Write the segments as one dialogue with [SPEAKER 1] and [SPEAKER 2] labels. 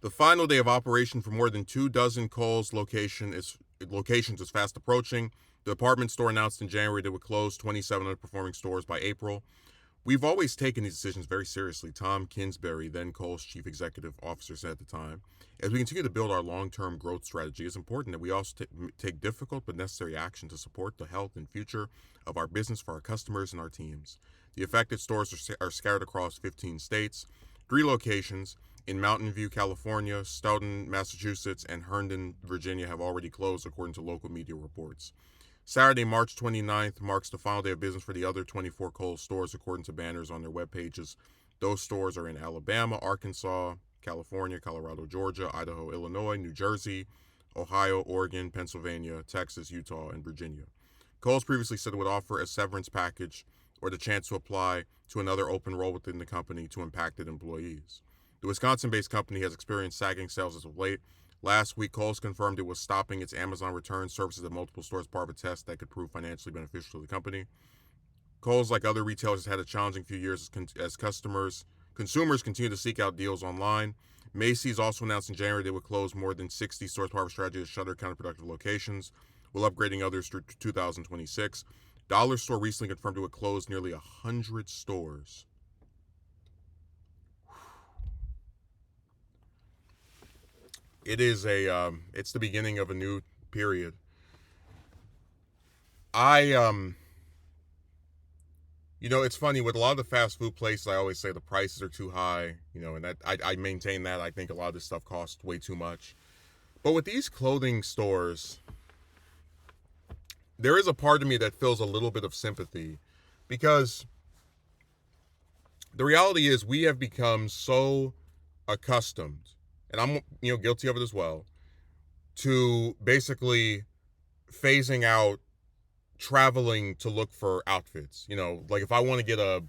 [SPEAKER 1] The final day of operation for more than 24 Kohl's locations is fast approaching. The department store announced in January they would close 27 underperforming stores by April. We've always taken these decisions very seriously, Tom Kinsberry, then Kohl's chief executive officer, said at the time. As we continue to build our long-term growth strategy, it's important that we also take difficult but necessary action to support the health and future of our business for our customers and our teams. The affected stores are scattered across 15 states. 3 locations in Mountain View, California, Stoughton, Massachusetts, and Herndon, Virginia have already closed, according to local media reports. Saturday, March 29th, marks the final day of business for the other 24 Kohl's stores, according to banners on their web pages. Those stores are in Alabama, Arkansas, California, Colorado, Georgia, Idaho, Illinois, New Jersey, Ohio, Oregon, Pennsylvania, Texas, Utah, and Virginia. Kohl's previously said it would offer a severance package or the chance to apply to another open role within the company to impacted employees. The Wisconsin-based company has experienced sagging sales as of late. Last week, Kohl's confirmed it was stopping its Amazon return services at multiple stores, part of a test that could prove financially beneficial to the company. Kohl's, like other retailers, has had a challenging few years as consumers continue to seek out deals online. Macy's also announced in January they would close more than 60 stores, part of a strategy to shutter counterproductive locations, while upgrading others through 2026. Dollar Store recently confirmed it would close nearly 100 stores. It's the beginning of a new period. It's funny with a lot of the fast food places. I always say the prices are too high, and that I maintain that. I think a lot of this stuff costs way too much. But with these clothing stores, there is a part of me that feels a little bit of sympathy, because the reality is we have become so accustomed, and I'm guilty of it as well, to basically phasing out traveling to look for outfits. Like if I want to get a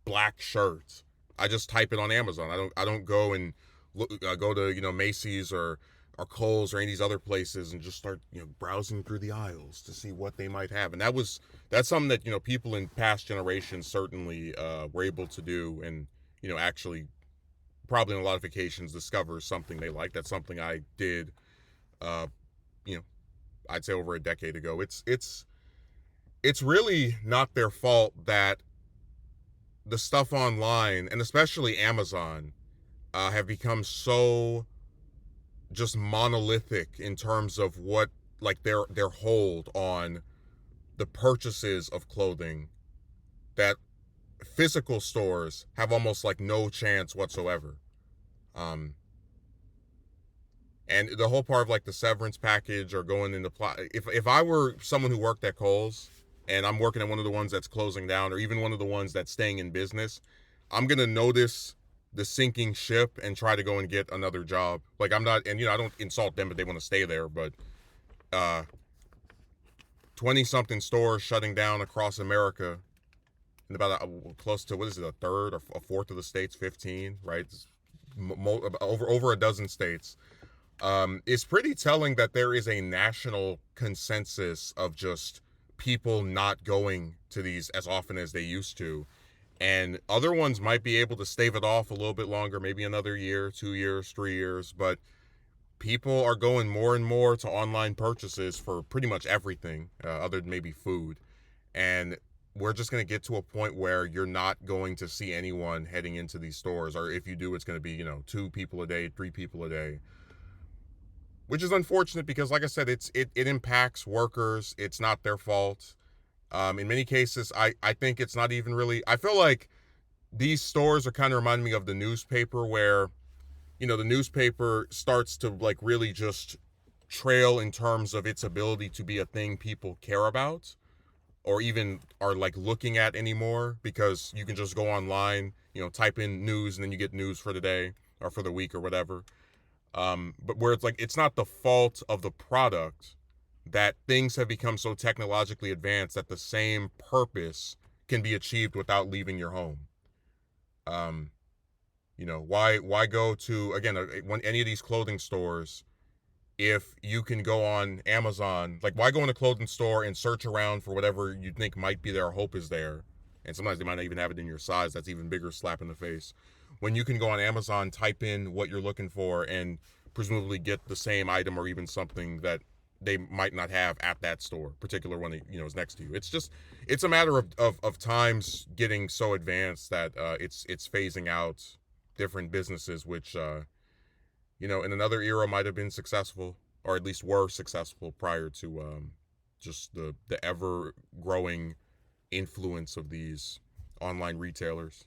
[SPEAKER 1] black shirt, I just type it on Amazon. I don't go and go to Macy's or Kohl's or any of these other places and just start browsing through the aisles to see what they might have. And that's something that people in past generations certainly were able to do, and actually probably on a lot of occasions discover something they like. That's something I did uh I'd say over a decade ago. It's really not their fault that the stuff online, and especially Amazon, have become so just monolithic in terms of what, like, their hold on the purchases of clothing, that physical stores have almost like no chance whatsoever. And the whole part of like the severance package or going into if I were someone who worked at Kohl's and I'm working at one of the ones that's closing down, or even one of the ones that's staying in business, I'm gonna notice the sinking ship and try to go and get another job. Like, I'm not, and I don't insult them if they want to stay there, but 20 something stores shutting down across America, in about close to, what is it, a third or a fourth of the states, 15, right? Over a dozen states. Is pretty telling that there is a national consensus of just people not going to these as often as they used to. And other ones might be able to stave it off a little bit longer, maybe another year, 2 years, 3 years, but people are going more and more to online purchases for pretty much everything, other than maybe food. And we're just going to get to a point where you're not going to see anyone heading into these stores, or if you do, it's going to be 2 people a day, 3 people a day, which is unfortunate because, like I said, it impacts workers. It's not their fault. In many cases, I think it's not even really, I feel like these stores are kind of reminding me of the newspaper, where the newspaper starts to like really just trail in terms of its ability to be a thing people care about, or even are like looking at anymore, because you can just go online, type in news, and then you get news for the day or for the week or whatever. But where it's like, it's not the fault of the product that things have become so technologically advanced that the same purpose can be achieved without leaving your home. Why go to, again, any of these clothing stores if you can go on Amazon? Like, why go in a clothing store and search around for whatever you think might be there or hope is there? And sometimes they might not even have it in your size. That's even bigger slap in the face. when you can go on Amazon, type in what you're looking for, and presumably get the same item or even something that they might not have at that store, particular one that is next to you. It's a matter of times getting so advanced that it's phasing out different businesses, which in another era might have been successful, or at least were successful prior to just the ever growing influence of these online retailers.